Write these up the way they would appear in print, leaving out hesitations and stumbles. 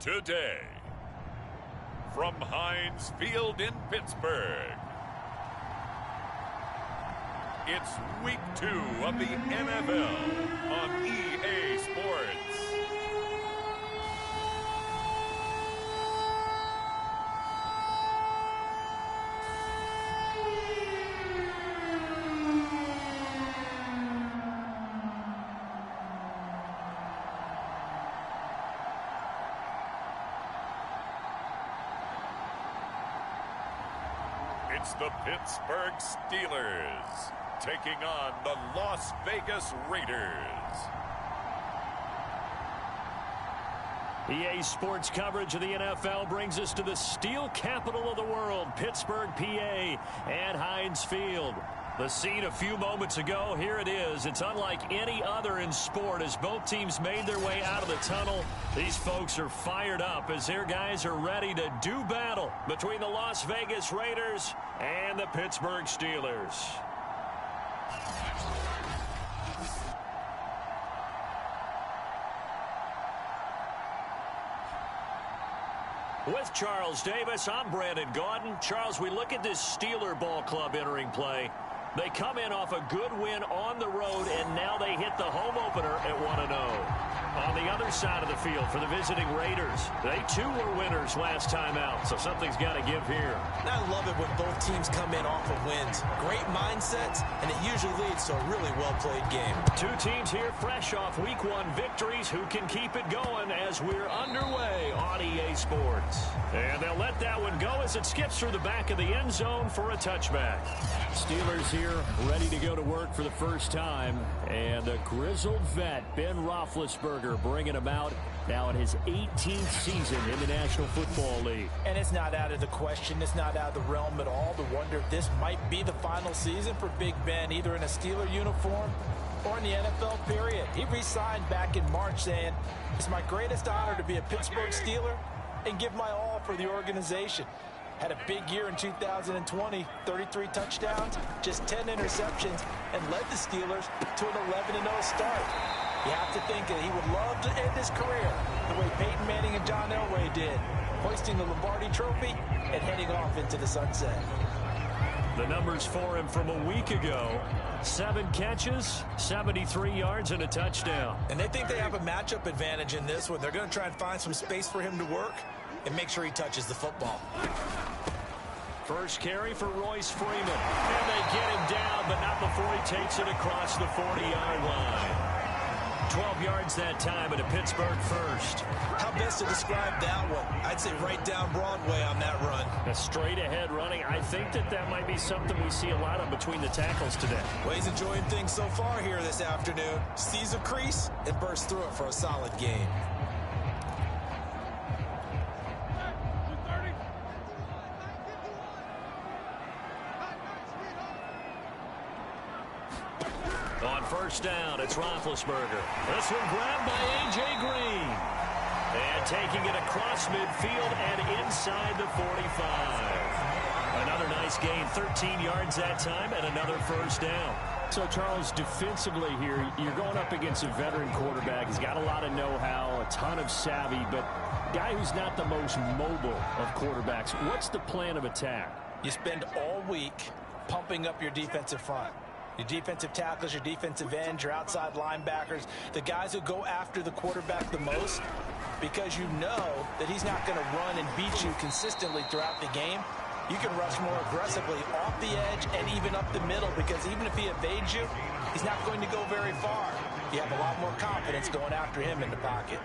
today. From Heinz Field in Pittsburgh, it's Week 2 of the NFL on EA Sports. It's the Pittsburgh Steelers taking on the Las Vegas Raiders. EA Sports coverage of the NFL brings us to the steel capital of the world, Pittsburgh, PA, at Heinz Field. The scene a few moments ago, here it is. It's unlike any other in sport as both teams made their way out of the tunnel. These folks are fired up as their guys are ready to do battle between the Las Vegas Raiders and the Pittsburgh Steelers. With Charles Davis, I'm Brandon Gaudin. Charles, we look at this Steeler ball club entering play. They come in off a good win on the road, and now they hit the home opener at 1-0. On the other side of the field for the visiting Raiders, they too were winners last time out, so something's got to give here. And I love it when both teams come in off of wins. Great mindsets, and it usually leads to a really well-played game. Two teams here fresh off Week 1 victories who can keep it going as we're underway on EA Sports. And they'll let that one go as it skips through the back of the end zone for a touchback. Steelers here ready to go to work for the first time. And the grizzled vet, Ben Roethlisberger, bringing him out now in his 18th season in the National Football League. And it's not out of the question. It's not out of the realm at all to wonder if this might be the final season for Big Ben, either in a Steeler uniform or in the NFL period. He re-signed back in March saying, "It's my greatest honor to be a Pittsburgh Steeler and give my all for the organization." Had a big year in 2020, 33 touchdowns, just 10 interceptions, and led the Steelers to an 11-0 start. You have to think that he would love to end his career the way Peyton Manning and John Elway did, hoisting the Lombardi Trophy and heading off into the sunset. The numbers for him from a week ago: 7 catches, 73 yards, and a touchdown. And they think they have a matchup advantage in this one. They're going to try and find some space for him to work and make sure he touches the football. First carry for Royce Freeman. And they get him down, but not before he takes it across the 40-yard line. 12 yards that time at a Pittsburgh first. How best to describe that one? I'd say right down Broadway on that run. A straight-ahead running. I think that might be something we see a lot of between the tackles today. Well, he's enjoying things so far here this afternoon. Sees a crease and bursts through it for a solid game. On first down, it's Roethlisberger. This one grabbed by A.J. Green. And taking it across midfield and inside the 45. Another nice gain, 13 yards that time, and another first down. So, Charles, defensively here, you're going up against a veteran quarterback. He's got a lot of know-how, a ton of savvy, but guy who's not the most mobile of quarterbacks. What's the plan of attack? You spend all week pumping up your defensive front. Your defensive tackles, your defensive ends, your outside linebackers, the guys who go after the quarterback the most, because you know that he's not going to run and beat you consistently throughout the game. You can rush more aggressively off the edge and even up the middle, because even if he evades you, he's not going to go very far. You have a lot more confidence going after him in the pocket.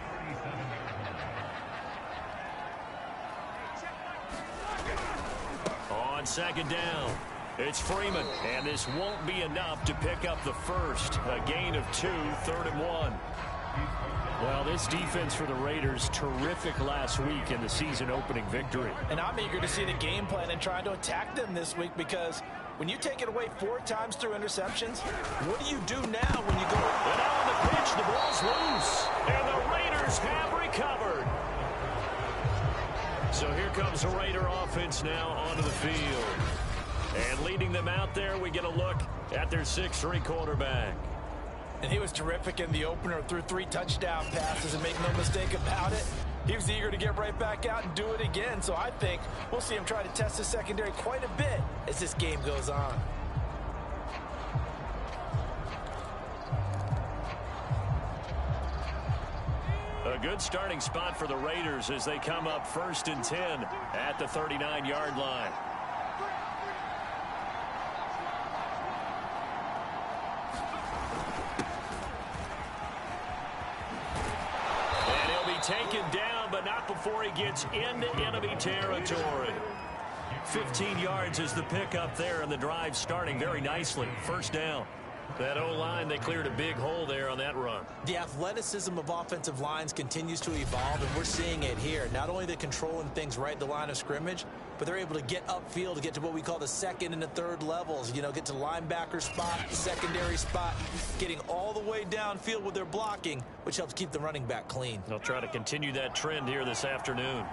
On second down, it's Freeman, and this won't be enough to pick up the first. A gain of 2, 3rd and 1. Well, this defense for the Raiders, terrific last week in the season-opening victory. And I'm eager to see the game plan and trying to attack them this week, because when you take it away 4 times through interceptions, what do you do now when you go? And now on the pitch, the ball's loose, and the Raiders have recovered. So here comes the Raider offense now onto the field. And leading them out there, we get a look at their 6'3" quarterback. And he was terrific in the opener, threw 3 touchdown passes, and make no mistake about it, He was eager to get right back out and do it again, so I think we'll see him try to test the secondary quite a bit as this game goes on. A good starting spot for the Raiders as they come up 1st and 10 at the 39-yard line. And he'll be taken down, but not before he gets into enemy territory. 15 yards is the pickup there, and the drive starting very nicely. 1st down. That O-line, they cleared a big hole there on that run. The athleticism of offensive lines continues to evolve, and we're seeing it here. Not only they're controlling things right at the line of scrimmage, but they're able to get upfield to get to what we call the 2nd and the 3rd levels. You know, get to linebacker spot, secondary spot, getting all the way downfield with their blocking, which helps keep the running back clean. They'll try to continue that trend here this afternoon.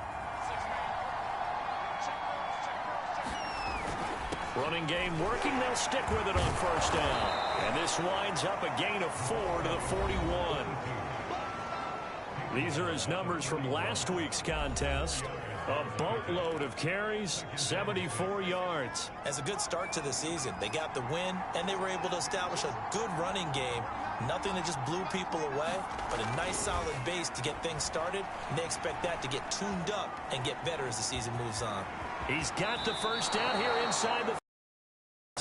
Running game working. They'll stick with it on 1st down. And this winds up a gain of 4 to the 41. These are his numbers from last week's contest. A boatload of carries, 74 yards. As a good start to the season, they got the win, and they were able to establish a good running game. Nothing that just blew people away, but a nice solid base to get things started, and they expect that to get tuned up and get better as the season moves on. He's got the 1st down here inside the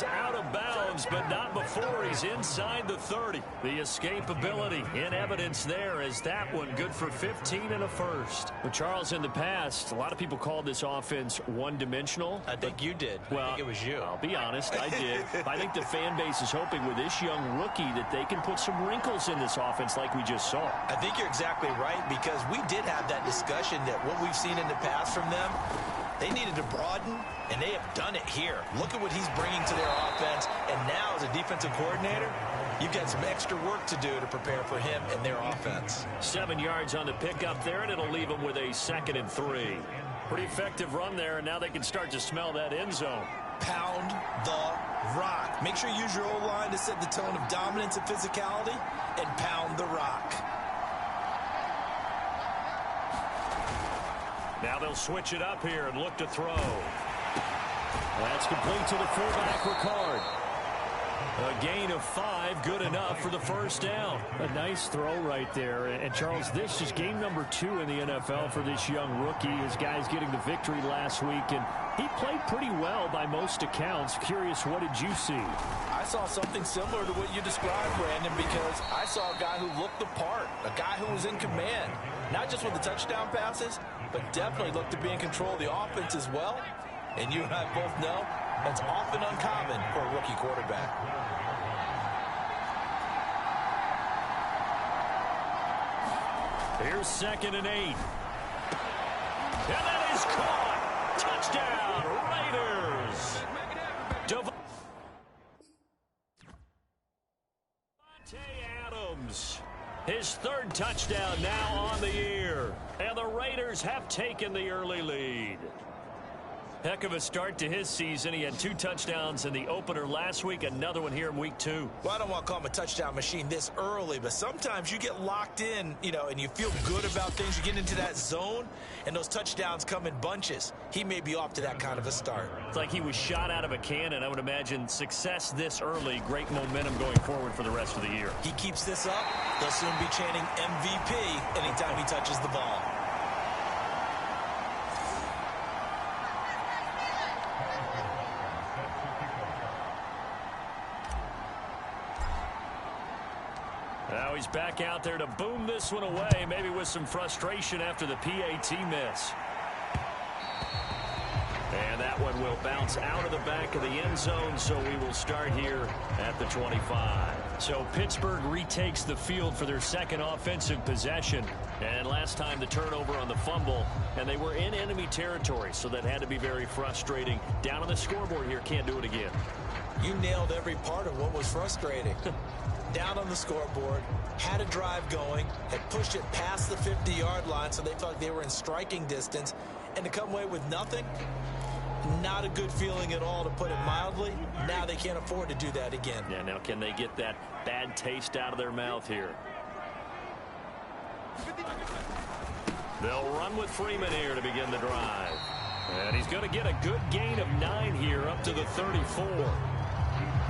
out of bounds, but not before he's inside the 30. The escapability in evidence there as that one good for 15 and a 1st. But Charles, in the past, a lot of people called this offense one-dimensional. I think you did. Well, I think it was you. I'll be honest, I did. I think the fan base is hoping with this young rookie that they can put some wrinkles in this offense like we just saw. I think you're exactly right, because we did have that discussion that what we've seen in the past from them, they needed to broaden, and they have done it here. Look at what he's bringing to their offense, and now as a defensive coordinator, you've got some extra work to do to prepare for him and their offense. 7 yards on the pickup there, and it'll leave them with a 2nd and 3. Pretty effective run there, and now they can start to smell that end zone. Pound the rock. Make sure you use your O-line to set the tone of dominance and physicality, and pound the rock. Now they'll switch it up here and look to throw. That's complete to the fullback, Ricard. A gain of 5, good enough for the 1st down. A nice throw right there. And, Charles, this is game number 2 in the NFL for this young rookie. His guys getting the victory last week, and he played pretty well by most accounts. Curious, what did you see? I saw something similar to what you described, Brandon, because I saw a guy who looked the part, a guy who was in command, not just with the touchdown passes, but definitely looked to be in control of the offense as well. And you and I both know that's often uncommon for a rookie quarterback. Here's 2nd and 8. And that is caught. Touchdown, Raiders. Davante Adams. His 3rd touchdown now on the year. And the Raiders have taken the early lead. Heck of a start to his season. He had 2 touchdowns in the opener last week, another one here in week 2. Well, I don't want to call him a touchdown machine this early, but sometimes you get locked in, you know, and you feel good about things. You get into that zone, and those touchdowns come in bunches. He may be off to that kind of a start. It's like he was shot out of a cannon. I would imagine success this early, great momentum going forward for the rest of the year. He keeps this up, they'll soon be chanting MVP anytime he touches the ball. Now he's back out there to boom this one away, maybe with some frustration after the PAT miss. And that one will bounce out of the back of the end zone, so we will start here at the 25. So Pittsburgh retakes the field for their 2nd offensive possession. And last time the turnover on the fumble, and they were in enemy territory, so that had to be very frustrating. Down on the scoreboard here, can't do it again. You nailed every part of what was frustrating. Down on the scoreboard, had a drive going, had pushed it past the 50-yard line, so they felt they were in striking distance, and to come away with nothing, not a good feeling at all, to put it mildly. Now they can't afford to do that again. Yeah, now can they get that bad taste out of their mouth here? They'll run with Freeman here to begin the drive. And he's going to get a good gain of 9 here up to the 34.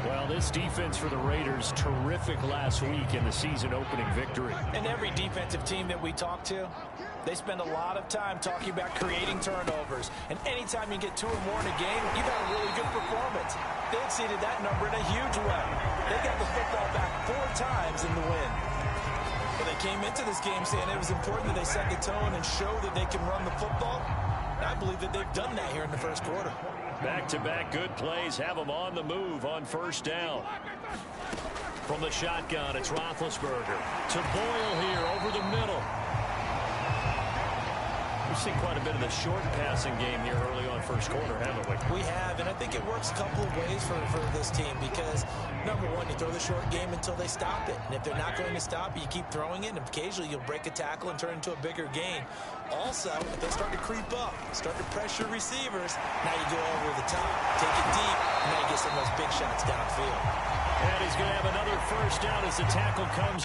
Well, this defense for the Raiders, terrific last week in the season-opening victory. And every defensive team that we talk to, they spend a lot of time talking about creating turnovers. And anytime you get 2 or more in a game, you got a really good performance. They exceeded that number in a huge way. They got the football back 4 times in the win. But they came into this game saying it was important that they set the tone and show that they can run the football. And I believe that they've done that here in the first quarter. Back-to-back good plays have them on the move on first down. From the shotgun, it's Roethlisberger to Boyle here over the middle. We've seen quite a bit of the short passing game here early on first quarter, haven't we? We have, and I think it works a couple of ways for this team because, number one, you throw the short game until they stop it. And if they're not going to stop it, you keep throwing it, and occasionally you'll break a tackle and turn into a bigger gain. Also, if they start to creep up, start to pressure receivers, now you go over the top, take it deep, and now you get some of those big shots downfield. And he's going to have another first down as the tackle comes.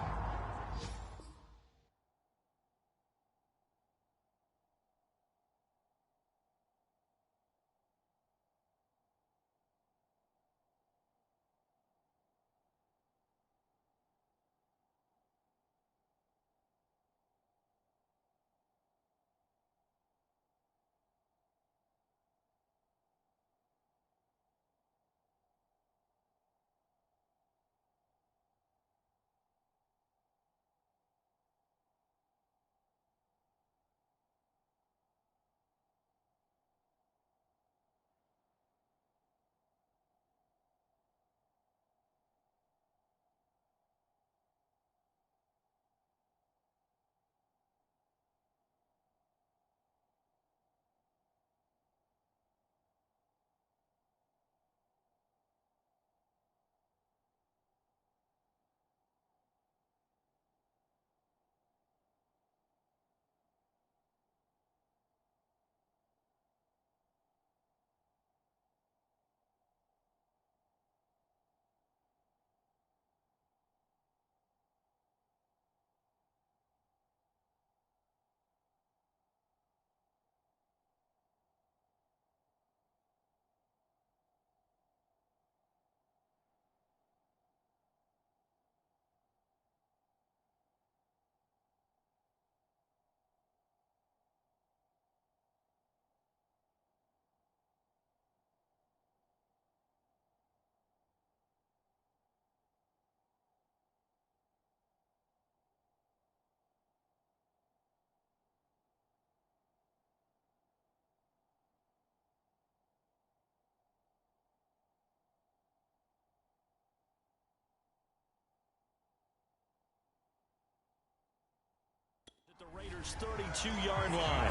The Raiders' 32-yard line.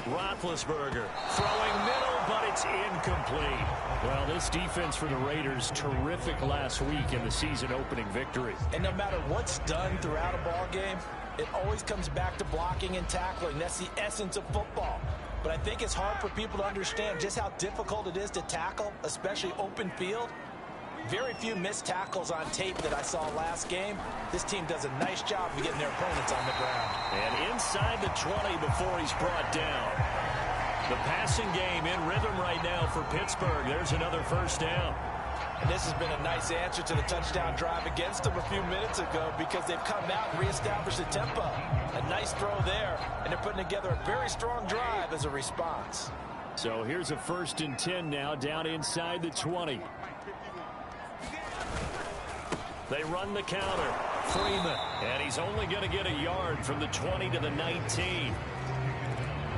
Roethlisberger throwing middle, but it's incomplete. Well, this defense for the Raiders, terrific last week in the season-opening victory. And no matter what's done throughout a ball game, it always comes back to blocking and tackling. That's the essence of football. But I think it's hard for people to understand just how difficult it is to tackle, especially open field. Very few missed tackles on tape that I saw last game. This team does a nice job of getting their opponents on the ground. And inside the 20 before he's brought down. The passing game in rhythm right now for Pittsburgh. There's another first down. And this has been a nice answer to the touchdown drive against them a few minutes ago because they've come out and reestablished the tempo. A nice throw there, and they're putting together a very strong drive as a response. So here's a 1st and 10 now down inside the 20. They run the counter. Freeman. And he's only going to get a yard from the 20 to the 19.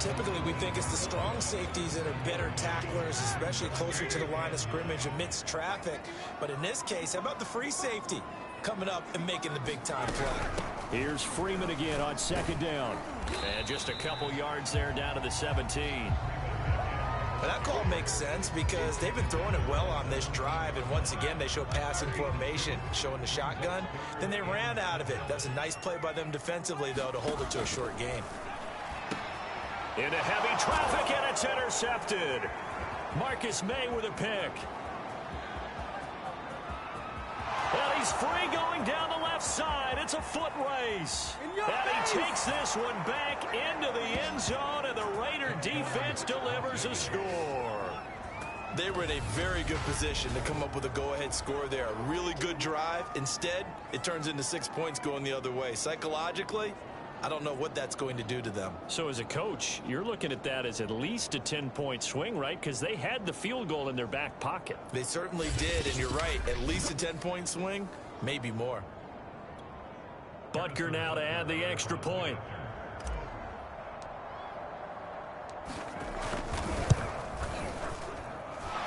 Typically, we think it's the strong safeties that are better tacklers, especially closer to the line of scrimmage amidst traffic. But in this case, how about the free safety coming up and making the big-time play? Here's Freeman again on 2nd down. And just a couple yards there down to the 17. But that call makes sense because they've been throwing it well on this drive, and once again they show passing formation, showing the shotgun. Then they ran out of it. That's a nice play by them defensively, though, to hold it to a short gain. Into heavy traffic, and it's intercepted. intercepted. Marcus May with a pick. And he's free going down the left side. It's a foot race. And he takes this one back into the end zone, and the Raider defense delivers a score. They were in a very good position to come up with a go-ahead score there. A really good drive. Instead, it turns into 6 points going the other way. Psychologically, I don't know what that's going to do to them. So as a coach, you're looking at that as at least a 10-point swing, right? Because they had the field goal in their back pocket. They certainly did, and you're right. At least a 10-point swing, maybe more. Butker now to add the extra point.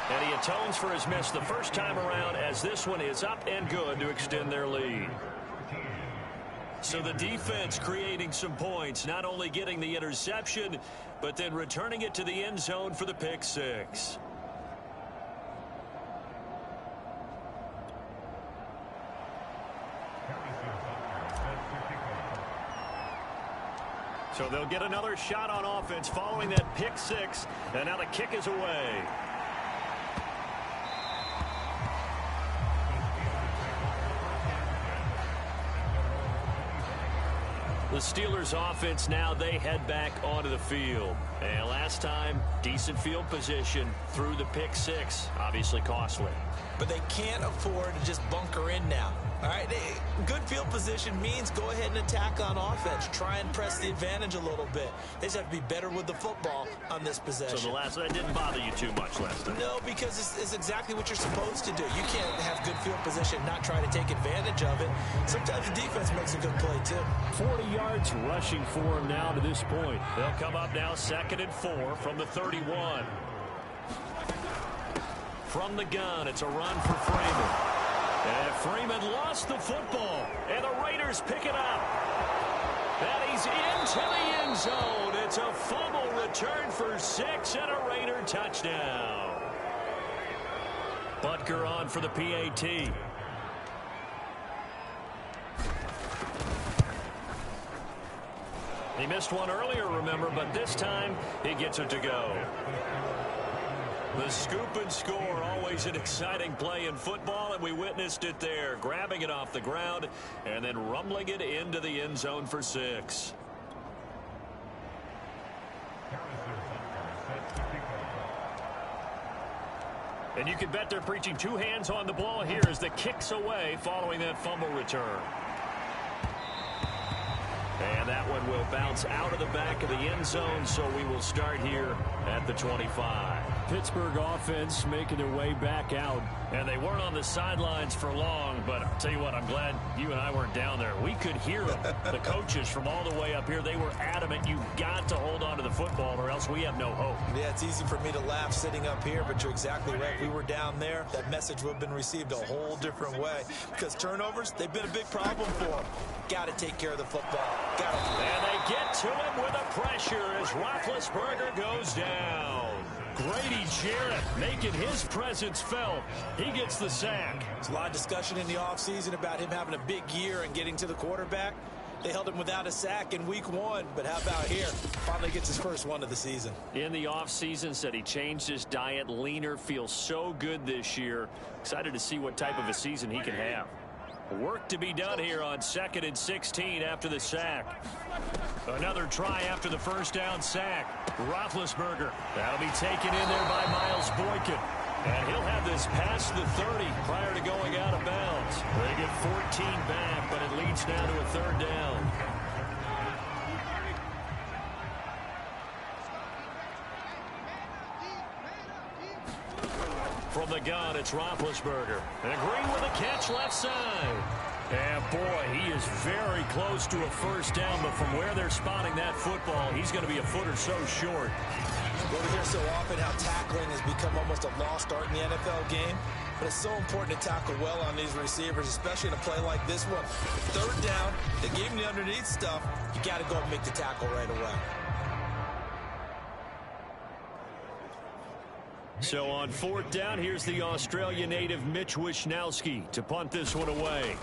And he atones for his miss the first time around, as this one is up and good to extend their lead. So the defense creating some points, not only getting the interception, but then returning it to the end zone for the pick six. So they'll get another shot on offense following that pick six, and now the kick is away. The Steelers offense now, they head back onto the field. And last time, decent field position through the pick six. Obviously costly. But they can't afford to just bunker in now. All right, good field position means go ahead and attack on offense. Try and press the advantage a little bit. They just have to be better with the football on this possession. So that didn't bother you too much last time? No, because it's exactly what you're supposed to do. You can't have good field position, not try to take advantage of it. Sometimes the defense makes a good play, too. 40 yards rushing for him now to this point. They'll come up now 2nd and 4 from the 31. From the gun, it's a run for Freeman. And Freeman lost the football, and the Raiders pick it up. And he's into the end zone. It's a fumble return for 6 and a Raider touchdown. Butker on for the PAT. He missed one earlier, remember, but this time he gets it to go. The scoop and score, always an exciting play in football, and we witnessed it there, grabbing it off the ground and then rumbling it into the end zone for 6. And you can bet they're preaching 2 hands on the ball here as the kick's away following that fumble return. And that one will bounce out of the back of the end zone, so we will start here at the 25. Pittsburgh offense making their way back out. And they weren't on the sidelines for long, but I'll tell you what, I'm glad you and I weren't down there. We could hear them. The coaches from all the way up here, they were adamant, you've got to hold on to the football or else we have no hope. Yeah, it's easy for me to laugh sitting up here, but you're exactly right. If we were down there, that message would have been received a whole different way. Because turnovers, they've been a big problem for them. Got to take care of the football. Got to. And they get to him with a pressure as Roethlisberger goes down. Grady Jarrett making his presence felt. He gets the sack. There's a lot of discussion in the offseason about him having a big year and getting to the quarterback. They held him without a sack in week 1, but how about here? Finally gets his first one of the season. In the offseason, said he changed his diet, leaner, feels so good this year. Excited to see what type of a season he can have. Work to be done here on 2nd and 16 after the sack. Another try after the first down sack. Roethlisberger. That'll be taken in there by Miles Boykin. And he'll have this past the 30 prior to going out of bounds. They get 14 back, but it leads now to a 3rd down. From the gun, it's Roethlisberger. And Green with a catch left side. And boy, he is very close to a first down, but from where they're spotting that football, he's going to be a foot or so short. Well, we hear so often how tackling has become almost a lost art in the NFL game, but it's so important to tackle well on these receivers, especially in a play like this one. 3rd down, they gave him the underneath stuff. You got to go and make the tackle right away. So on 4th down, here's the Australia native Mitch Wishnowsky to punt this one away.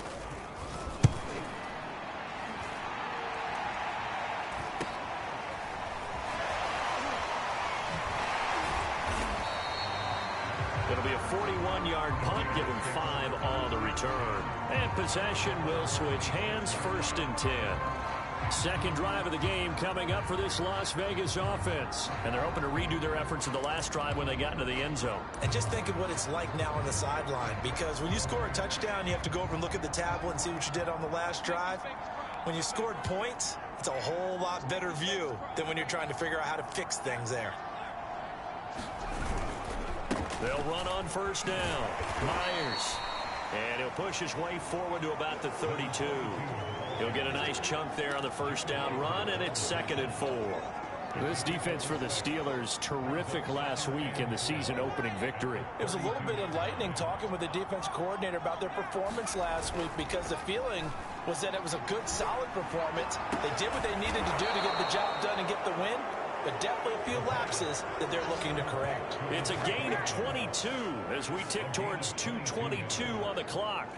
41-yard punt, give him 5 on the return. And possession will switch hands, 1st and 10. Second drive of the game coming up for this Las Vegas offense. And they're hoping to redo their efforts in the last drive when they got into the end zone. And just think of what it's like now on the sideline, because when you score a touchdown, you have to go over and look at the tablet and see what you did on the last drive. When you scored points, it's a whole lot better view than when you're trying to figure out how to fix things there. They'll run on 1st down. Myers. And he'll push his way forward to about the 32. He'll get a nice chunk there on the 1st down run, and it's 2nd and 4. This defense for the Steelers, terrific last week in the season-opening victory. It was a little bit enlightening talking with the defense coordinator about their performance last week, because the feeling was that it was a good, solid performance. They did what they needed to do to get the job done and get the win, but definitely a few lapses that they're looking to correct. It's a gain of 22 as we tick towards 2:22 on the clock.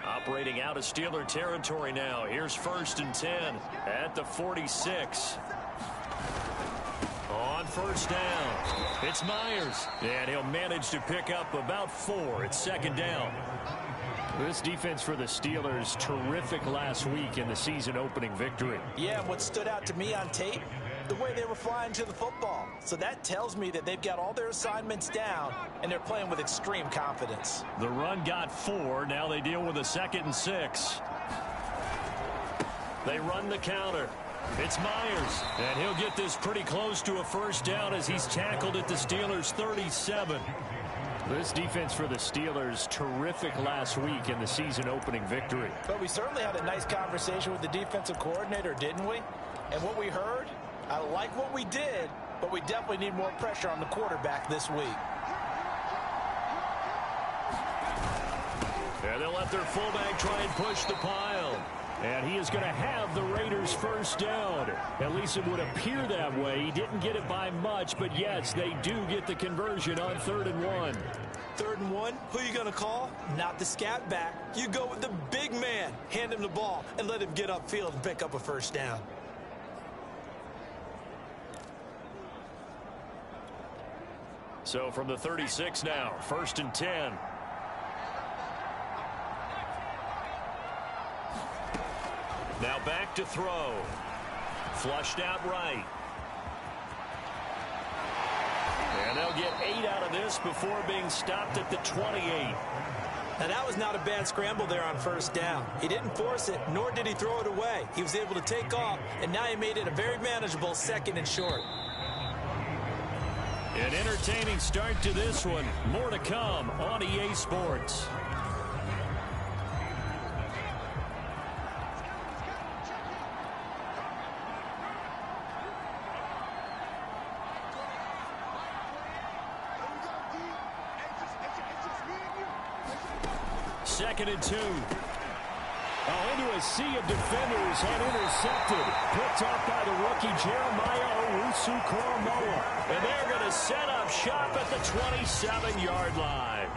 Operating out of Steeler territory now. Here's 1st and 10 at the 46. On 1st down, it's Myers. And he'll manage to pick up about 4. It's 2nd down. This defense for the Steelers, terrific last week in the season-opening victory. Yeah, what stood out to me on tape, the way they were flying to the football. So that tells me that they've got all their assignments down, and they're playing with extreme confidence. The run got 4. Now they deal with a 2nd and 6. They run the counter. It's Myers, and he'll get this pretty close to a 1st down as he's tackled at the Steelers' 37. This defense for the Steelers, terrific last week in the season-opening victory. But we certainly had a nice conversation with the defensive coordinator, didn't we? And what we heard, I like what we did, but we definitely need more pressure on the quarterback this week. And they'll let their fullback try and push the pile. And he is going to have the Raiders' 1st down. At least it would appear that way. He didn't get it by much, but yes, they do get the conversion on 3rd and 1. 3rd and 1, who are you going to call? Not the scat back. You go with the big man. Hand him the ball and let him get upfield and pick up a 1st down. So from the 36 now, 1st and 10. Now back to throw. Flushed out right. And they'll get 8 out of this before being stopped at the 28. Now that was not a bad scramble there on 1st down. He didn't force it, nor did he throw it away. He was able to take off, and now he made it a very manageable 2nd and short. An entertaining start to this one. More to come on EA Sports. Second and 2. Into a sea of defenders and intercepted. Picked off by the rookie Jeremiah Owusu-Koramoah. And they're going to set up shop at the 27-yard line.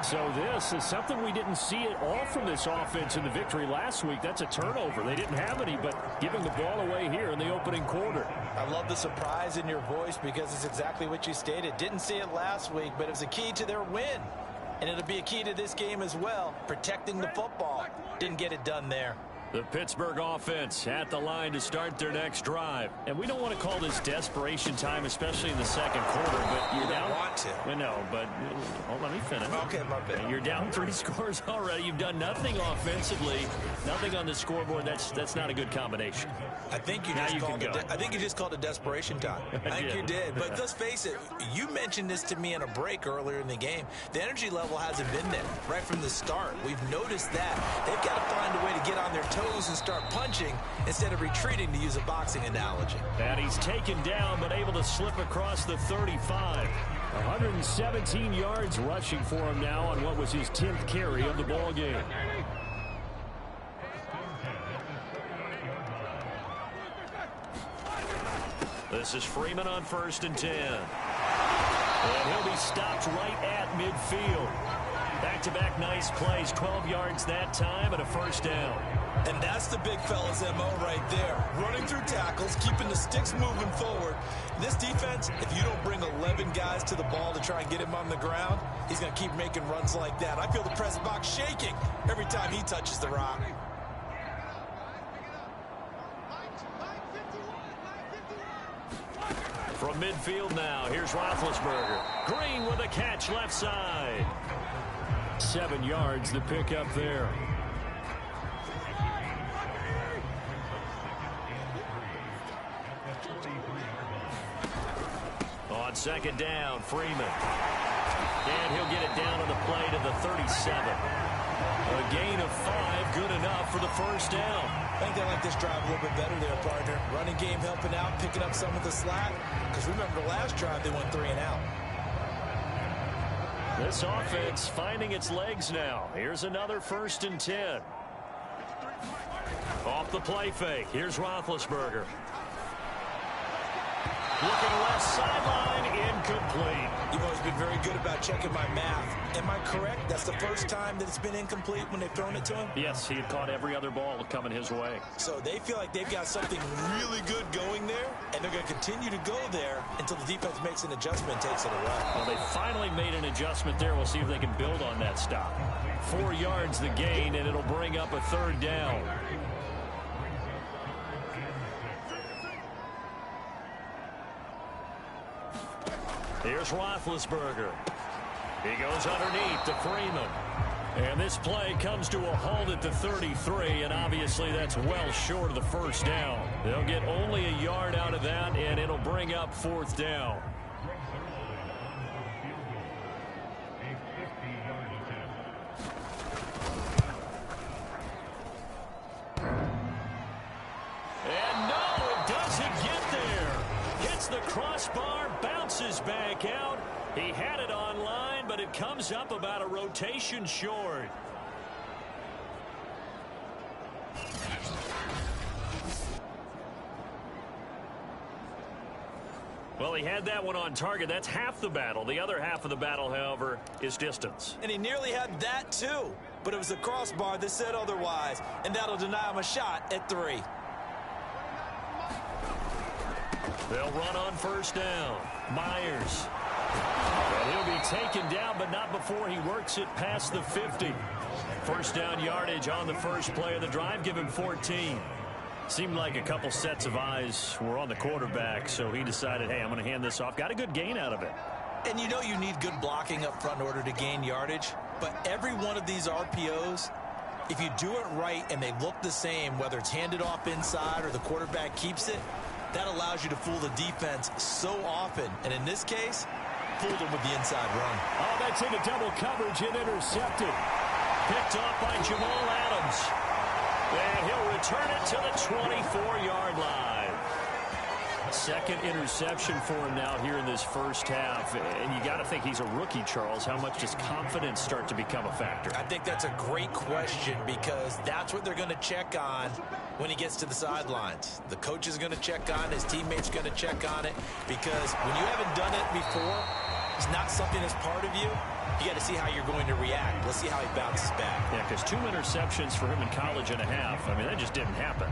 So this is something we didn't see at all from this offense in the victory last week. That's a turnover. They didn't have any, but giving the ball away here in the opening quarter. I love the surprise in your voice because it's exactly what you stated. Didn't see it last week, but it was a key to their win. And it'll be a key to this game as well, protecting the football. Didn't get it done there. The Pittsburgh offense at the line to start their next drive. And we don't want to call this desperation time, especially in the second quarter, but you're down. Want to. Well, no, but let me finish. Okay, my bad. You're down 3 scores already. You've done nothing offensively, nothing on the scoreboard. That's not a good combination. I think you just called it desperation time. I think you did. But let's face it, you mentioned this to me in a break earlier in the game. The energy level hasn't been there right from the start. We've noticed that. They've got to find a way to get on their toes and start punching instead of retreating, to use a boxing analogy. And he's taken down but able to slip across the 35. 117 yards rushing for him now on what was his 10th carry of the ball game. This is Freeman on 1st and 10. And he'll be stopped right at midfield. Back-to-back nice plays, 12 yards that time and a 1st down. And that's the big fella's MO right there. Running through tackles, keeping the sticks moving forward. This defense, if you don't bring 11 guys to the ball to try and get him on the ground, he's going to keep making runs like that. I feel the press box shaking every time he touches the rock. From midfield now, here's Roethlisberger. Green with a catch left side. 7 yards to pick up there. On 2nd down, Freeman. And he'll get it down on the play to the 37. A gain of 5, good enough for the 1st down. I think they like this drive a little bit better there, partner. Running game helping out, picking up some of the slack. Because remember the last drive, they went 3 and out. This offense finding its legs now. Here's another 1st and 10. Off the play fake. Here's Roethlisberger. Looking left sideline, incomplete. You've always been very good about checking my math. Am I correct? That's the first time that it's been incomplete when they've thrown it to him? Yes, he had caught every other ball coming his way. So they feel like they've got something really good going there, and they're going to continue to go there until the defense makes an adjustment and takes it away. Well, they finally made an adjustment there. We'll see if they can build on that stop. 4 yards the gain, and it'll bring up a 3rd down. Here's Roethlisberger. He goes underneath to Freeman. And this play comes to a halt at the 33, and obviously that's well short of the 1st down. They'll get only a yard out of that, and it'll bring up 4th down. And no, it doesn't get there. Hits the crossbar, bounces back out. He had it online, but it comes up about a rotation short. Well, he had that one on target. That's half the battle. The other half of the battle, however, is distance. And he nearly had that, too. But it was the crossbar that said otherwise, and that'll deny him a shot at 3. They'll run on 1st down. Myers. And he'll be taken down, but not before he works it past the 50. 1st down yardage on the first play of the drive. Give him 14. Seemed like a couple sets of eyes were on the quarterback, so he decided, hey, I'm going to hand this off. Got a good gain out of it. And you know you need good blocking up front in order to gain yardage. But every one of these RPOs, if you do it right and they look the same, whether it's handed off inside or the quarterback keeps it, that allows you to fool the defense so often. And in this case, fooled them with the inside run. Oh, that's into double coverage and intercepted. Picked off by Jamal Adams. And he'll return it to the 24-yard line. Second interception for him now here in this first half. And you got to think he's a rookie, Charles. How much does confidence start to become a factor? I think that's a great question because that's what they're going to check on when he gets to the sidelines. The coach is going to check on it. His teammates going to check on it because when you haven't done it before, it's not something that's part of you. You got to see how you're going to react. Let's see how he bounces back. Yeah, because 2 interceptions for him in college and a half. I mean, that just didn't happen.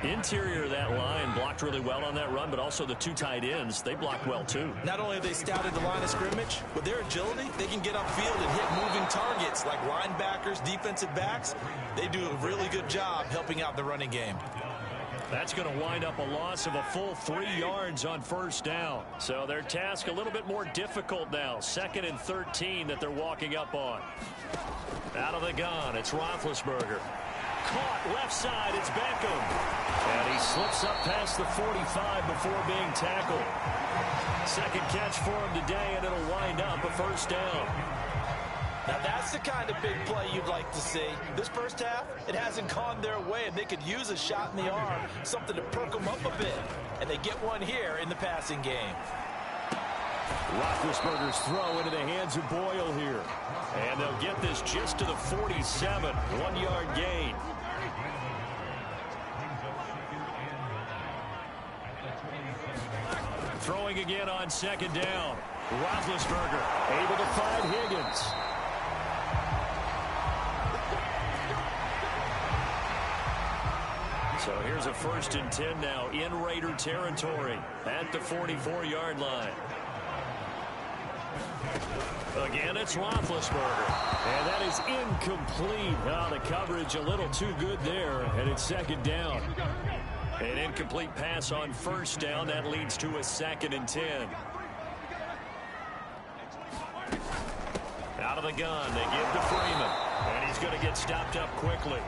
Interior of that line blocked really well on that run, but also the 2 tight ends, they blocked well too. Not only have they scouted the line of scrimmage, with their agility, they can get upfield and hit moving targets like linebackers, defensive backs. They do a really good job helping out the running game. That's going to wind up a loss of a full 3 yards on 1st down. So their task a little bit more difficult now. 2nd and 13 that they're walking up on. Out of the gun, it's Roethlisberger. Caught left side, it's Beckham. And he slips up past the 45 before being tackled. Second catch for him today, and it'll wind up a 1st down. Now that's the kind of big play you'd like to see. This first half, it hasn't gone their way, and they could use a shot in the arm, something to perk them up a bit. And they get one here in the passing game. Roethlisberger's throw into the hands of Boyle here. And they'll get this just to the 47. 1-yard gain. punting again on second down. Roethlisberger able to find Higgins. So here's a 1st and 10 now in Raider territory at the 44-yard line. Again, it's Roethlisberger. And that is incomplete. Oh, the coverage a little too good there, and it's second down. An incomplete pass on 1st down. That leads to a 2nd and 10. Out of the gun, they give to Freeman. And he's going to get stopped up quickly.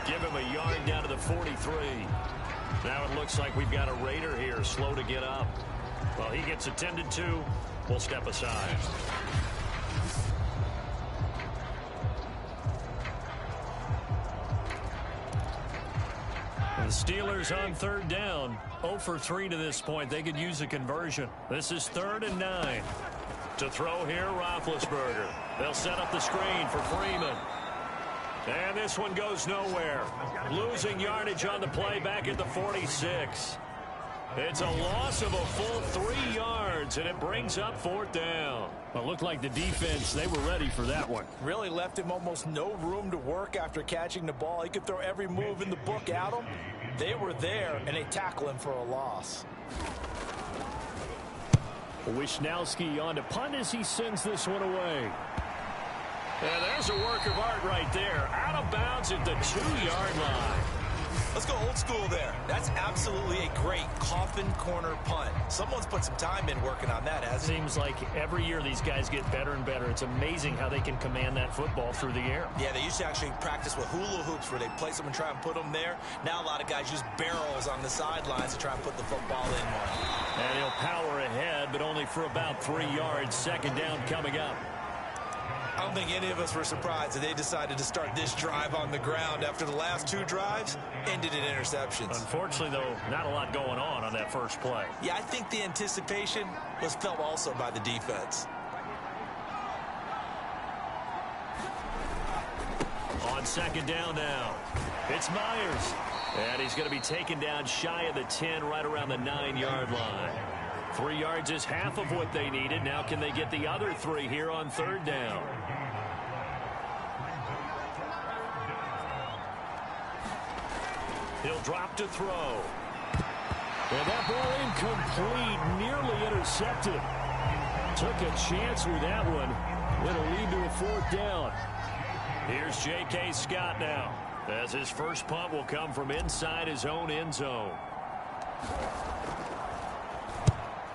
Give him a yard down to the 43. Now it looks like we've got a Raider here, slow to get up. Well, he gets attended to. We'll step aside. The Steelers on 3rd down. 0 for 3 to this point. They could use a conversion. This is 3rd and 9. To throw here, Roethlisberger. They'll set up the screen for Freeman. And this one goes nowhere. Losing yardage on the play back at the 46. It's a loss of a full 3 yards, and it brings up 4th down. Well, it looked like the defense, they were ready for that one. Really left him almost no room to work after catching the ball. He could throw every move in the book at him. They were there, and they tackle him for a loss. Wisnowski on to punt as he sends this one away. And there's a work of art right there. Out of bounds at the 2-yard line. Let's go old school there. That's absolutely a great coffin corner punt. Someone's put some time in working on that, hasn't Seems like every year these guys get better and better. It's amazing how they can command that football through the air. Yeah, they used to actually practice with hula hoops where they place them and try and put them there. Now a lot of guys use barrels on the sidelines to try and put the football in one. And he'll power ahead, but only for about 3 yards. 2nd down coming up. I don't think any of us were surprised that they decided to start this drive on the ground after the last 2 drives ended in interceptions. Unfortunately, though, not a lot going on that first play. Yeah, I think the anticipation was felt also by the defense. On 2nd down now, it's Myers. And he's going to be taken down shy of the 10, right around the 9-yard line. 3 yards is half of what they needed. Now can they get the other 3 here on 3rd down? He'll drop to throw. And that ball incomplete, nearly intercepted. Took a chance with that one. It'll lead to a 4th down. Here's J.K. Scott now, as his first punt will come from inside his own end zone.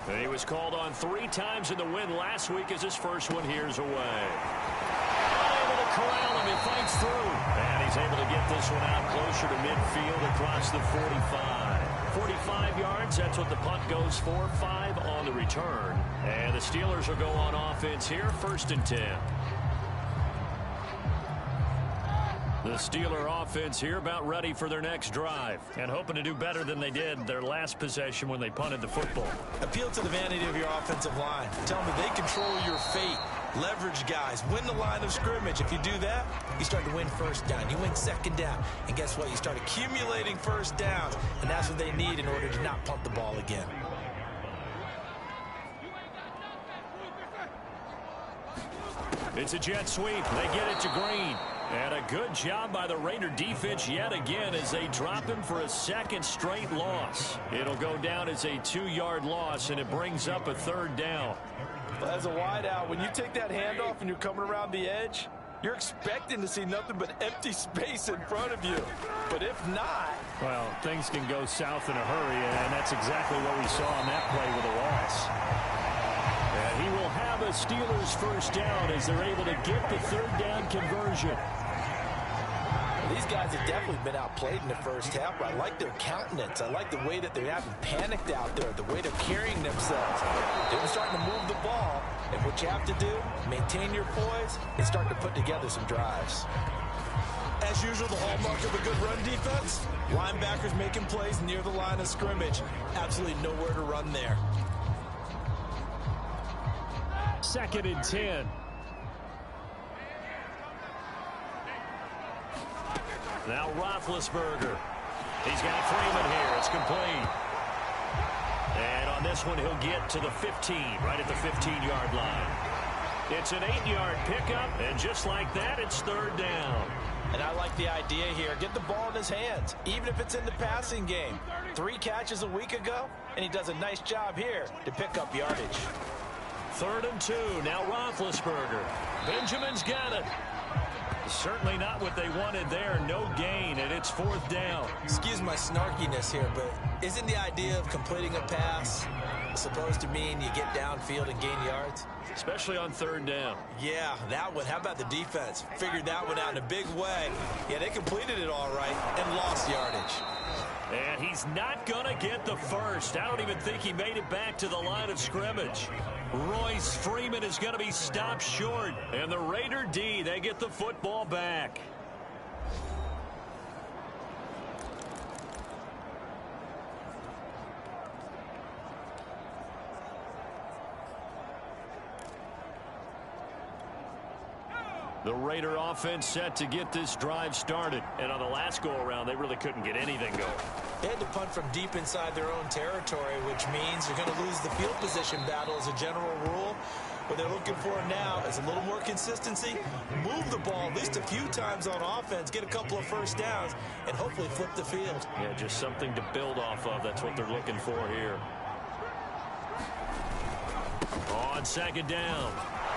And he was called on 3 times in the win last week as his first one here's away. Unable to corral him, he fights through. And he's able to get this one out closer to midfield across the 45. 45 yards, that's what the punt goes for. 5 on the return. And the Steelers will go on offense here, 1st and 10. The Steeler offense here about ready for their next drive and hoping to do better than they did their last possession when they punted the football. Appeal to the vanity of your offensive line. Tell them they control your fate. Leverage guys. Win the line of scrimmage. If you do that, you start to win 1st down. You win 2nd down. And guess what? You start accumulating 1st downs. And that's what they need in order to not punt the ball again. It's a jet sweep. They get it to Green. And a good job by the Raider defense yet again as they drop him for a 2nd straight loss. It'll go down as a 2-yard loss, and it brings up a 3rd down. As a wideout, when you take that handoff and you're coming around the edge, you're expecting to see nothing but empty space in front of you. But if not... Well, things can go south in a hurry, and that's exactly what we saw on that play with a loss. And he will have a Steelers 1st down as they're able to get the 3rd down conversion. These guys have definitely been outplayed in the first half, but I like their countenance. I like the way that they haven't panicked out there, the way they're carrying themselves. They're starting to move the ball, and what you have to do, maintain your poise, and start to put together some drives. As usual, the hallmark of a good run defense, linebackers making plays near the line of scrimmage. Absolutely nowhere to run there. 2nd and 10. Now Roethlisberger. He's got Freeman here. It's complete. And on this one, he'll get to the 15, right at the 15-yard line. It's an 8-yard pickup, and just like that, it's third down. And I like the idea here. Get the ball in his hands, even if it's in the passing game. 3 catches a week ago, and he does a nice job here to pick up yardage. 3rd and 2. Now Roethlisberger. Benjamin's got it. Certainly not what they wanted there. No gain, and it's 4th down. Excuse my snarkiness here, but isn't the idea of completing a pass supposed to mean you get downfield and gain yards? Especially on 3rd down. Yeah, that one. How about the defense? Figured that one out in a big way. Yeah, they completed it all right and lost yardage. And he's not going to get the first. I don't even think he made it back to the line of scrimmage. Royce Freeman is going to be stopped short. And the Raider D, they get the football back. The Raider offense set to get this drive started. And on the last go-around, they really couldn't get anything going. They had to punt from deep inside their own territory, which means you're going to lose the field position battle as a general rule. What they're looking for now is a little more consistency, move the ball at least a few times on offense, get a couple of first downs, and hopefully flip the field. Yeah, just something to build off of. That's what they're looking for here. On 2nd down,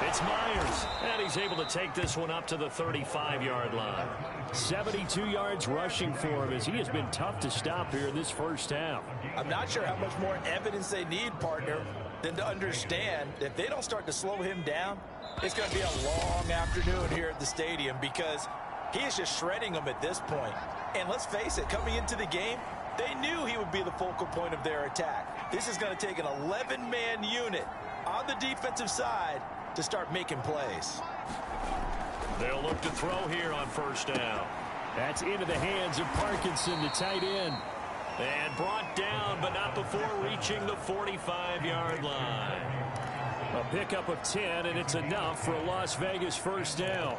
it's Myers, and he's able to take this one up to the 35-yard line. 72 yards rushing for him as he has been tough to stop here in this first half. I'm not sure how much more evidence they need, partner, than to understand that if they don't start to slow him down, it's going to be a long afternoon here at the stadium because he is just shredding them at this point. And let's face it, coming into the game, they knew he would be the focal point of their attack. This is going to take an 11-man unit on the defensive side to start making plays. They'll look to throw here on 1st down. That's into the hands of Parkinson, the tight end. And brought down, but not before reaching the 45-yard line. A pickup of 10, and it's enough for a Las Vegas 1st down.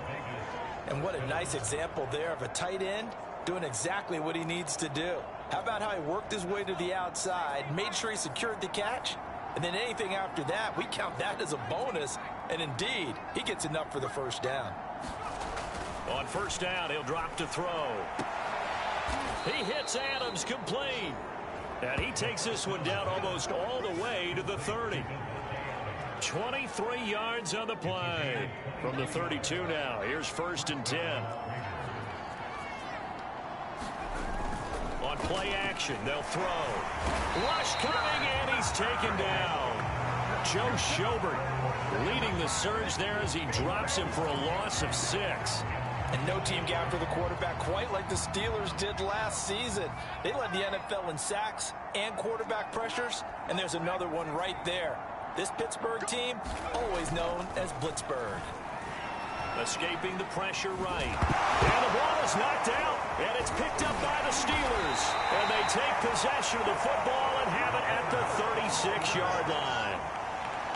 And what a nice example there of a tight end doing exactly what he needs to do. How about how he worked his way to the outside, made sure he secured the catch, and then anything after that, we count that as a bonus. And indeed, he gets enough for the 1st down. On 1st down, he'll drop to throw. He hits Adams complete. And he takes this one down almost all the way to the 30. 23 yards on the play. From the 32 now, here's 1st and 10. On play action, they'll throw. Rush coming, and he's taken down. Joe Schobert leading the surge there as he drops him for a loss of 6. And no team got after the quarterback quite like the Steelers did last season. They led the NFL in sacks and quarterback pressures, and there's another one right there. This Pittsburgh team, always known as Blitzburgh. Escaping the pressure right. And the ball is knocked out, and it's picked up by the Steelers. And they take possession of the football and have it at the 36-yard line.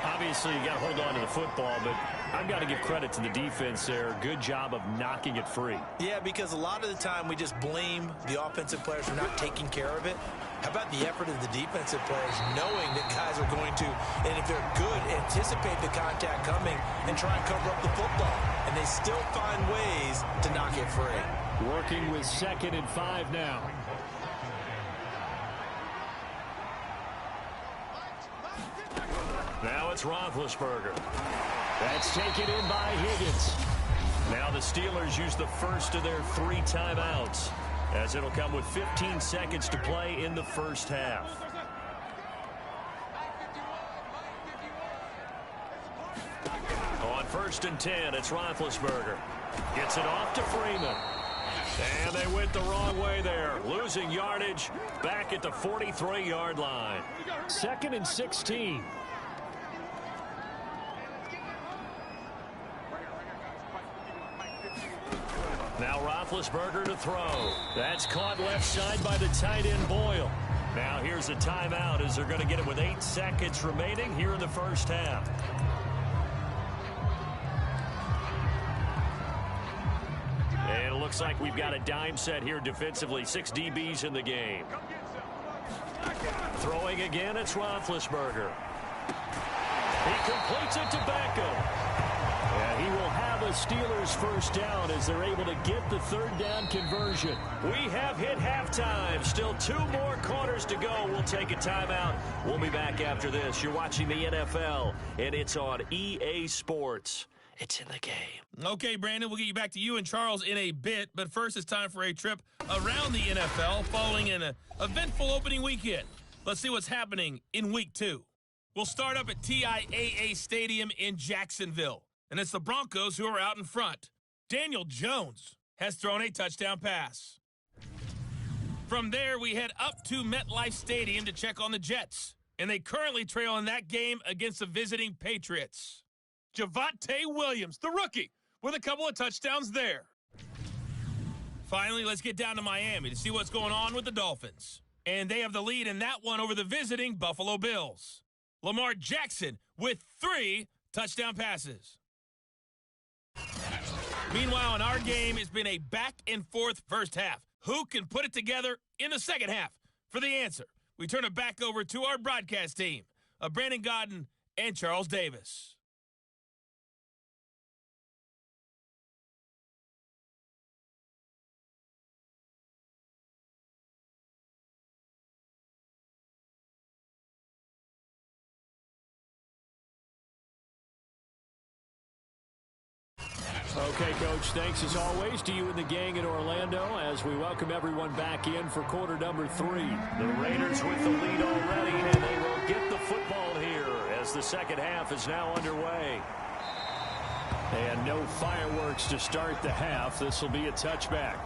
Obviously, you got to hold on to the football, but I've got to give credit to the defense there. Good job of knocking it free. Yeah, because a lot of the time we just blame the offensive players for not taking care of it. How about the effort of the defensive players knowing that guys are going to, and if they're good, anticipate the contact coming and try and cover up the football. And they still find ways to knock it free. Working with 2nd and 5 now. Now it's Roethlisberger. That's taken in by Higgins. Now the Steelers use the first of their 3 timeouts, as it'll come with 15 seconds to play in the 1st half. On 1st and 10, it's Roethlisberger. Gets it off to Freeman. And they went the wrong way there, losing yardage back at the 43-yard line. 2nd and 16. Now Roethlisberger to throw. That's caught left side by the tight end Boyle. Now here's a timeout as they're going to get it with 8 seconds remaining here in the 1st half. And it looks like we've got a dime set here defensively. 6 DBs in the game. Throwing again, it's Roethlisberger. He completes it to Beckham. And he will have a Steelers first down as they're able to get the third down conversion. We have hit halftime. Still 2 more quarters to go. We'll take a timeout. We'll be back after this. You're watching the NFL, and it's on EA Sports. It's in the game. Okay, Brandon, we'll get you back to you and Charles in a bit. But first, it's time for a trip around the NFL following an eventful opening weekend. Let's see what's happening in Week 2. We'll start up at TIAA Stadium in Jacksonville. And it's the Broncos who are out in front. Daniel Jones has thrown a touchdown pass. From there, we head up to MetLife Stadium to check on the Jets. And they currently trail in that game against the visiting Patriots. Javonte Williams, the rookie, with a couple of touchdowns there. Finally, let's get down to Miami to see what's going on with the Dolphins. And they have the lead in that one over the visiting Buffalo Bills. Lamar Jackson with 3 touchdown passes. Meanwhile, in our game, it's been a back-and-forth first half. Who can put it together in the second half? For the answer, we turn it back over to our broadcast team of Brandon Godden and Charles Davis. Okay, Coach, thanks as always to you and the gang in Orlando as we welcome everyone back in for quarter number 3. The Raiders with the lead already, and they will get the football here as the second half is now underway. And no fireworks to start the half. This will be a touchback.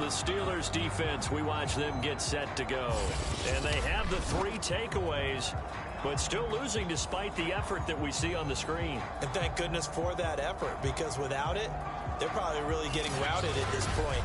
The Steelers defense, we watch them get set to go. And they have the 3 takeaways, but still losing despite the effort that we see on the screen. And thank goodness for that effort, because without it, they're probably really getting routed at this point.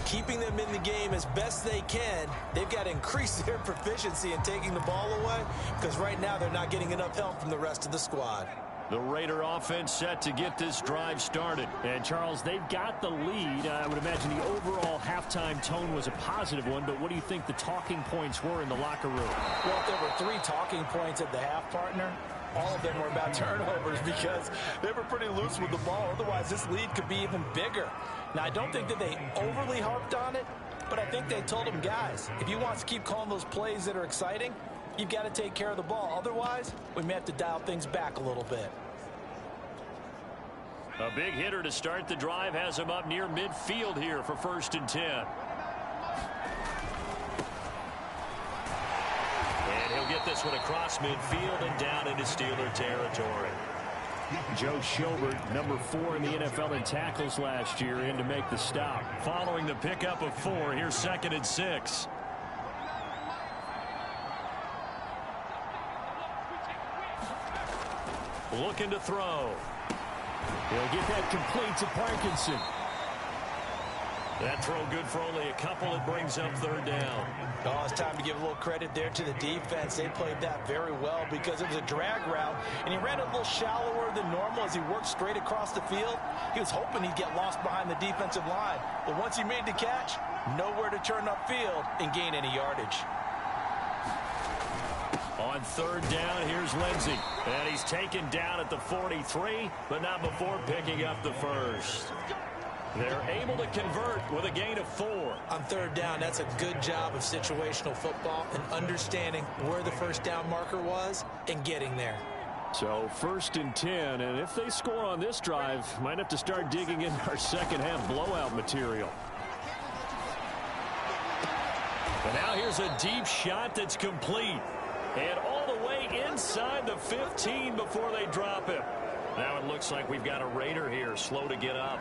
Keeping them in the game as best they can, they've got to increase their proficiency in taking the ball away, because right now they're not getting enough help from the rest of the squad. The Raider offense set to get this drive started. And, Charles, they've got the lead. I would imagine the overall halftime tone was a positive one, but what do you think the talking points were in the locker room? Well, if there were 3 talking points at the half, partner, all of them were about turnovers because they were pretty loose with the ball. Otherwise, this lead could be even bigger. Now, I don't think that they overly harped on it, but I think they told them, guys, if you want to keep calling those plays that are exciting, you've got to take care of the ball. Otherwise, we may have to dial things back a little bit. A big hitter to start the drive has him up near midfield here for 1st and 10. And he'll get this one across midfield and down into Steeler territory. Joe Schobert, number 4 in the NFL in tackles last year, in to make the stop. Following the pickup of 4, here's 2nd and 6. Looking to throw. He'll get that complete to Parkinson. That throw good for only a couple. It brings up 3rd down. Oh, it's time to give a little credit there to the defense. They played that very well because it was a drag route, and he ran a little shallower than normal as he worked straight across the field. He was hoping he'd get lost behind the defensive line. But once he made the catch, nowhere to turn upfield and gain any yardage. On 3rd down, here's Lindsey. And he's taken down at the 43, but not before picking up the 1st. They're able to convert with a gain of 4. On 3rd down, that's a good job of situational football and understanding where the first down marker was and getting there. So 1st and 10, and if they score on this drive, might have to start digging in our second half blowout material. And now here's a deep shot that's complete. And all the way inside the 15 before they drop it. Now it looks like we've got a Raider here, slow to get up.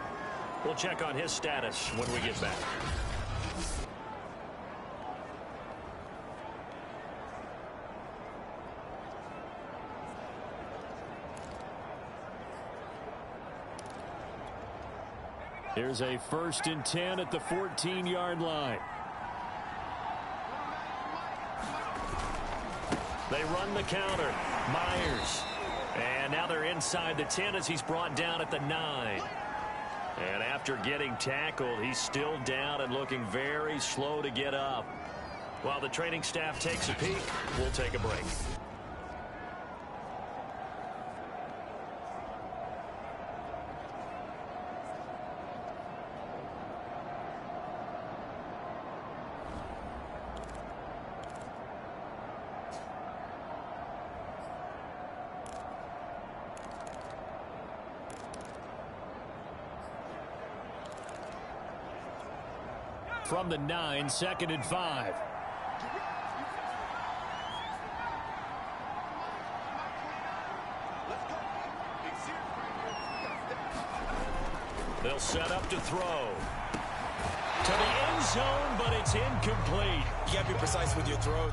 We'll check on his status when we get back. Here's a 1st and 10 at the 14-yard line. They run the counter. Myers. And now they're inside the 10 as he's brought down at the 9. And after getting tackled, he's still down and looking very slow to get up. While the training staff takes a peek, we'll take a break. From the 9, 2nd and 5. They'll set up to throw. To the end zone, but it's incomplete. You got to be precise with your throw.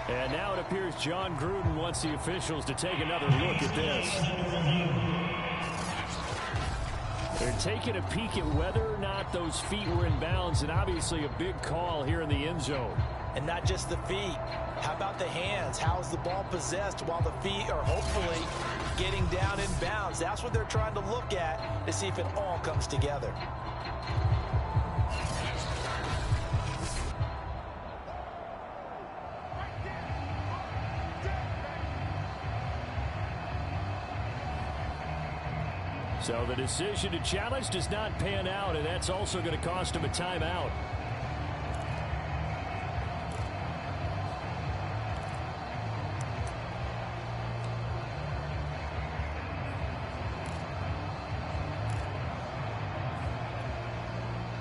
And now it appears John Gruden wants the officials to take another look at this. They're taking a peek at whether or not those feet were in bounds, and obviously a big call here in the end zone. And not just the feet. How about the hands? How is the ball possessed while the feet are hopefully getting down in bounds? That's what they're trying to look at to see if it all comes together. So the decision to challenge does not pan out, and that's also going to cost him a timeout.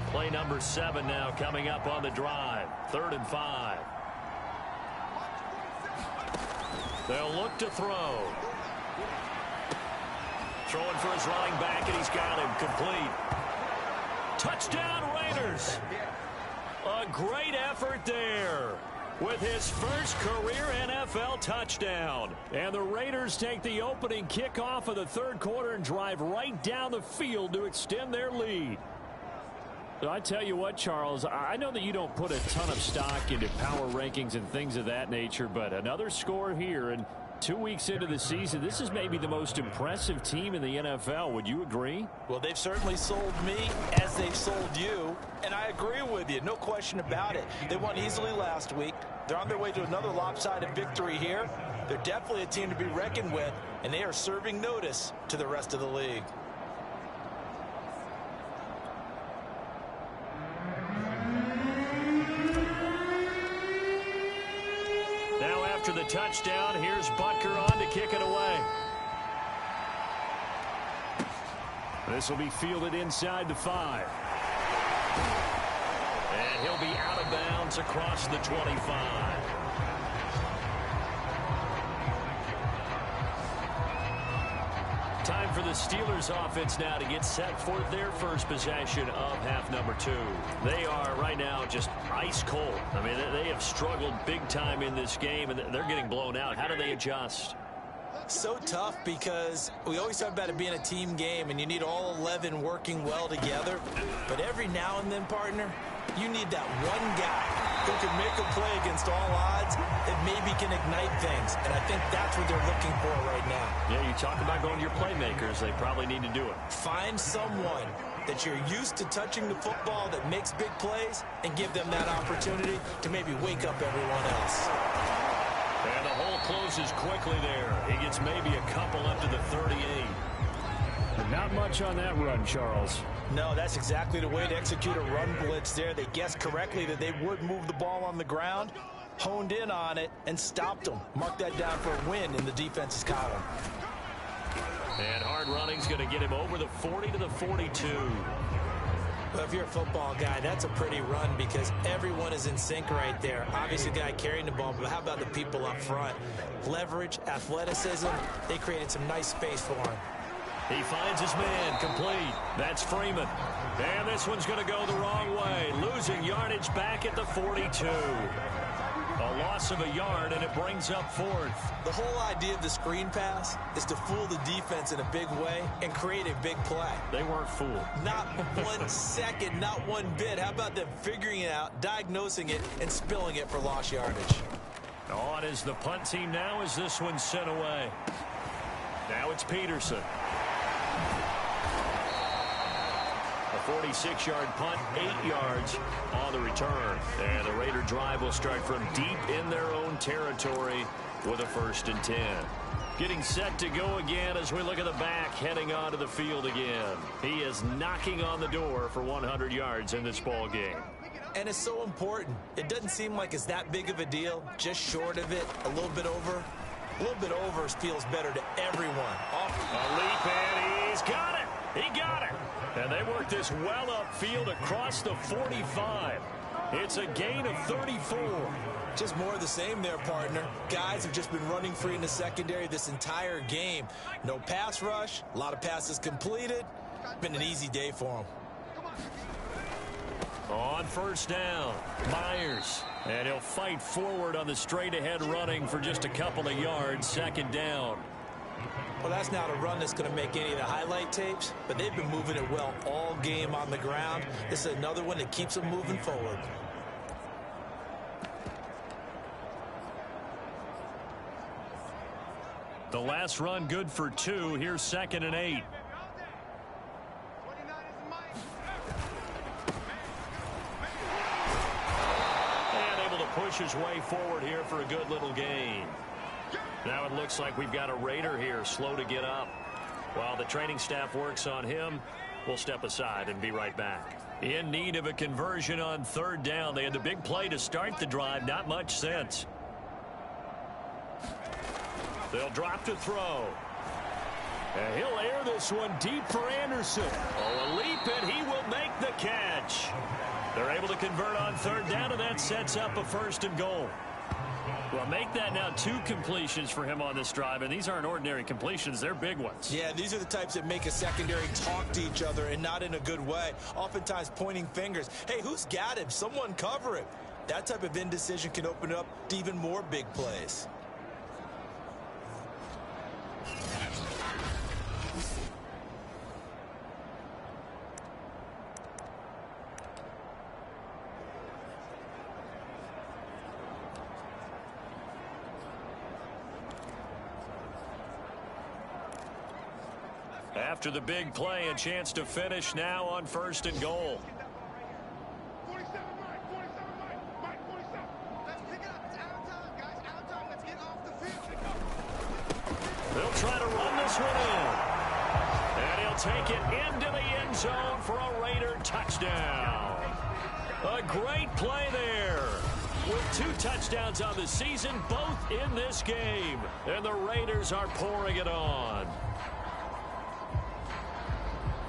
Play number 7 now coming up on the drive. 3rd and 5. They'll look to throw. Throwing for his running back, and he's got him complete. Touchdown, Raiders. A great effort there with his first career NFL touchdown. And the Raiders take the opening kickoff of the 3rd quarter and drive right down the field to extend their lead. I tell you what, Charles, I know that you don't put a ton of stock into power rankings and things of that nature, but another score here, and 2 weeks into the season, this is maybe the most impressive team in the NFL. Would you agree? Well, they've certainly sold me as they've sold you, and I agree with you. No question about it. They won easily last week. They're on their way to another lopsided victory here. They're definitely a team to be reckoned with, and they are serving notice to the rest of the league. After the touchdown, here's Butker on to kick it away. This will be fielded inside the 5. And he'll be out of bounds across the 25. Time for the Steelers offense now to get set for their first possession of half number 2. They are right now just ice cold. I mean, they have struggled big time in this game, and they're getting blown out. How do they adjust? So tough, because we always talk about it being a team game, and you need all 11 working well together. But every now and then, partner, you need that one guy who can make a play against all odds that maybe can ignite things. And I think that's what they're looking for right now. Yeah, you talk about going to your playmakers. They probably need to do it. Find someone that you're used to touching the football that makes big plays and give them that opportunity to maybe wake up everyone else. And the hole closes quickly there. He gets maybe a couple up to the 38. Not much on that run, Charles. No, that's exactly the way to execute a run blitz there. They guessed correctly that they would move the ball on the ground, honed in on it, and stopped them. Mark that down for a win in the defense's column. And hard running's going to get him over the 40 to the 42. Well, if you're a football guy, that's a pretty run because everyone is in sync right there. Obviously, the guy carrying the ball, but how about the people up front? Leverage, athleticism, they created some nice space for him. He finds his man, complete. That's Freeman. And this one's going to go the wrong way. Losing yardage back at the 42. A loss of a yard, and it brings up fourth. The whole idea of the screen pass is to fool the defense in a big way and create a big play. They weren't fooled. Not 1 second, not one bit. How about them figuring it out, diagnosing it, and spilling it for lost yardage? On is the punt team now as this one's sent away. Now it's Peterson. A 46-yard punt, 8 yards on the return. And the Raider drive will start from deep in their own territory with a 1st and 10. Getting set to go again as we look at the back, heading onto the field again. He is knocking on the door for 100 yards in this ball game. And it's so important. It doesn't seem like it's that big of a deal, just short of it, a little bit over. A little bit over feels better to everyone. A leap, and he's got it. He got it. And they work this well upfield across the 45. It's a gain of 34. Just more of the same there, partner. Guys have just been running free in the secondary this entire game. No pass rush, a lot of passes completed. Been an easy day for them. On 1st down, Myers. And he'll fight forward on the straight-ahead running for just a couple of yards, 2nd down. Well, that's not a run that's going to make any of the highlight tapes, but they've been moving it well all game on the ground. This is another one that keeps them moving forward. The last run good for 2. Here's 2nd and 8. And able to push his way forward here for a good little gain. Now it looks like we've got a Raider here, slow to get up. While the training staff works on him, we'll step aside and be right back. In need of a conversion on 3rd down. They had the big play to start the drive, not much sense. They'll drop to throw. And he'll air this one deep for Anderson. Oh, a leap, and he will make the catch. They're able to convert on 3rd down, and that sets up a 1st and goal. Well, make that now 2 completions for him on this drive, and these aren't ordinary completions. They're big ones. Yeah, these are the types that make a secondary talk to each other and not in a good way. Oftentimes pointing fingers. Hey, who's got him? Someone cover him. That type of indecision can open up to even more big plays. After the big play, a chance to finish now on 1st and goal. They'll try to run this one in. And he'll take it into the end zone for a Raider touchdown. A great play there. With 2 touchdowns on the season, both in this game. And the Raiders are pouring it on.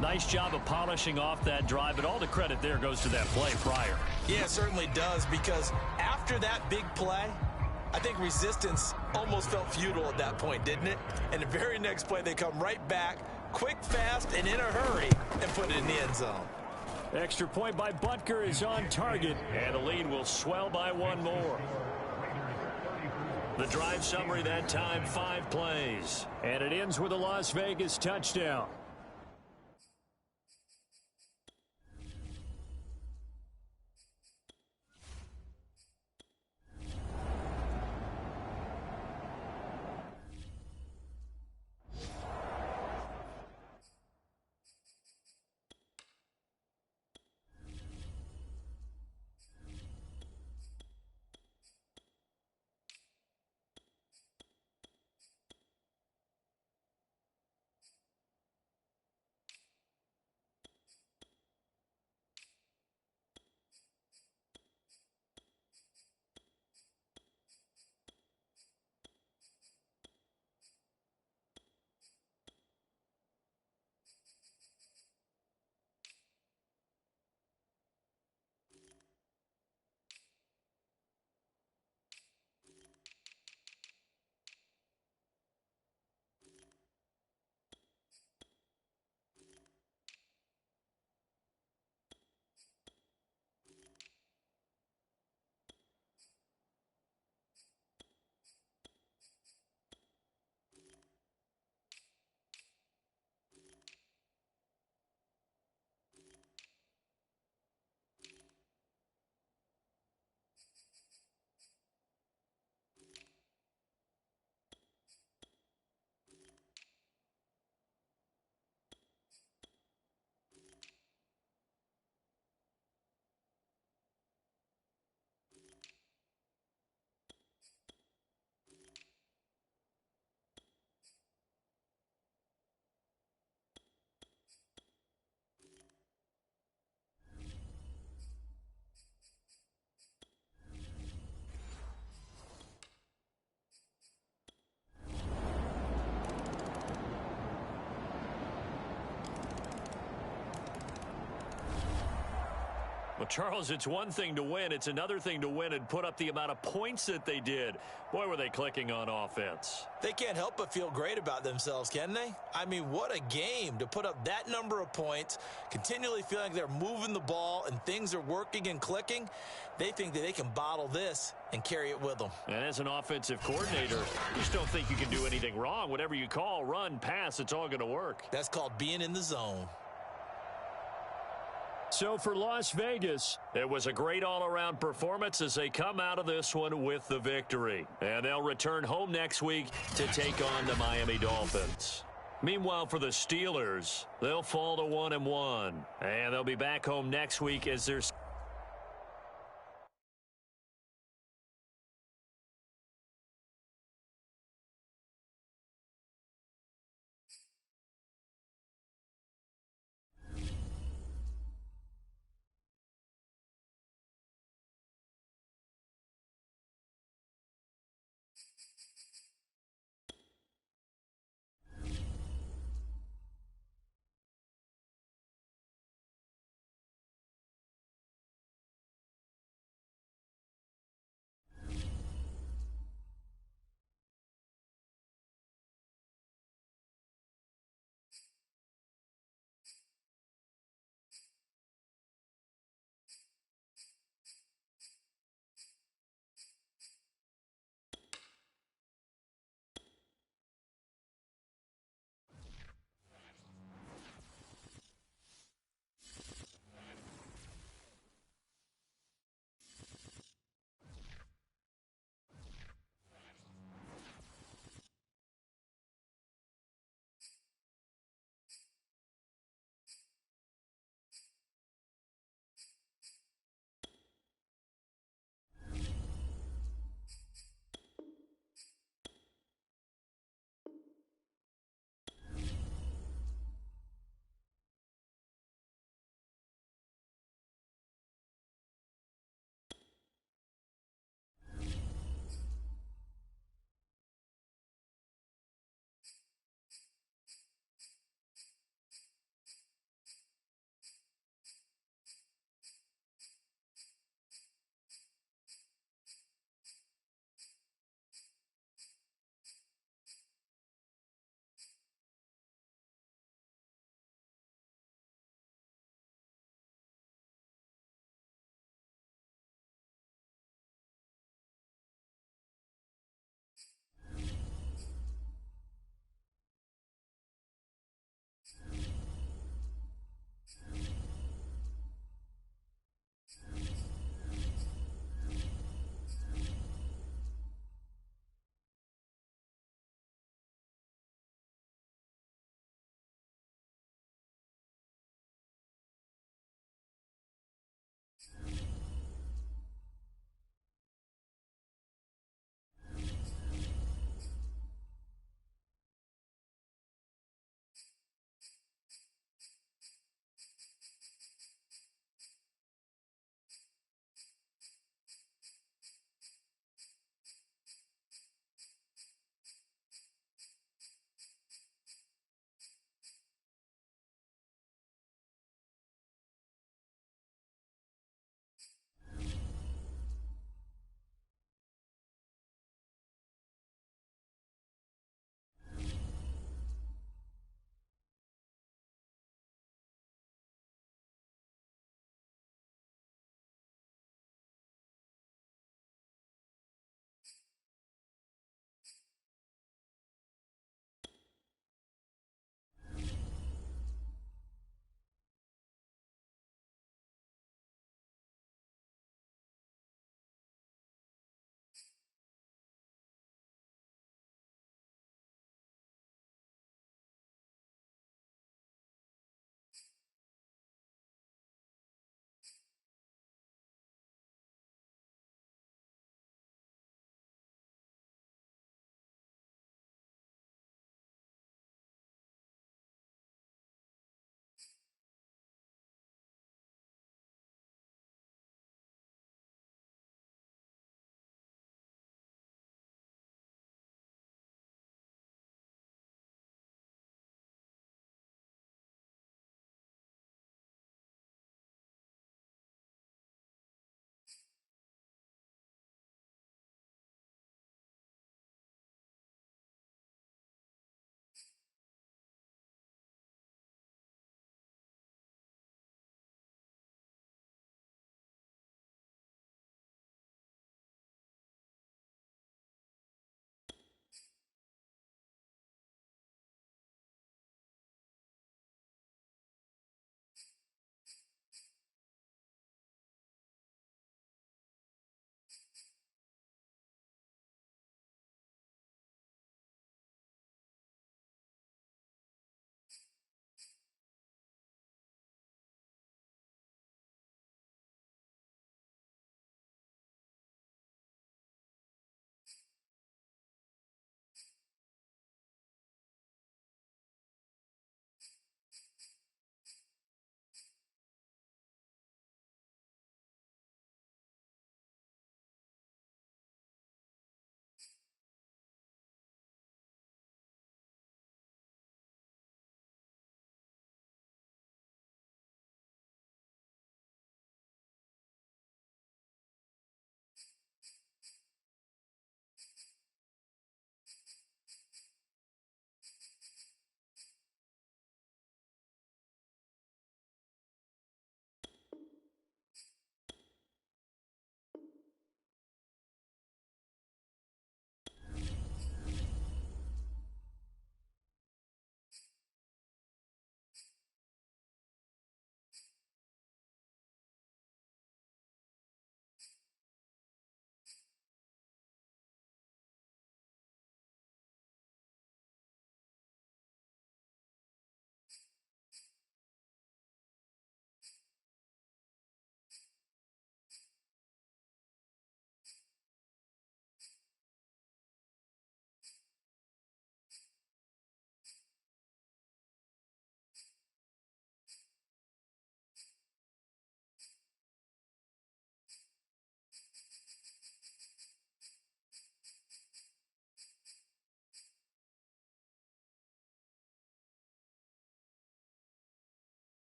Nice job of polishing off that drive, but all the credit there goes to that play prior. Yeah, it certainly does, because after that big play, I think resistance almost felt futile at that point, didn't it? And the very next play, they come right back, quick, fast, and in a hurry, and put it in the end zone. Extra point by Butker is on target, and the lead will swell by 1 more. The drive summary that time, 5 plays. And it ends with a Las Vegas touchdown. Charles, it's one thing to win. It's another thing to win and put up the amount of points that they did. Boy, were they clicking on offense. They can't help but feel great about themselves, can they? I mean, what a game to put up that number of points, continually feeling like they're moving the ball and things are working and clicking. They think that they can bottle this and carry it with them. And as an offensive coordinator, you just don't think you can do anything wrong. Whatever you call, run, pass, it's all going to work. That's called being in the zone. So for Las Vegas, it was a great all-around performance as they come out of this one with the victory. And they'll return home next week to take on the Miami Dolphins. Meanwhile, for the Steelers, they'll fall to 1-1. And they'll be back home next week as their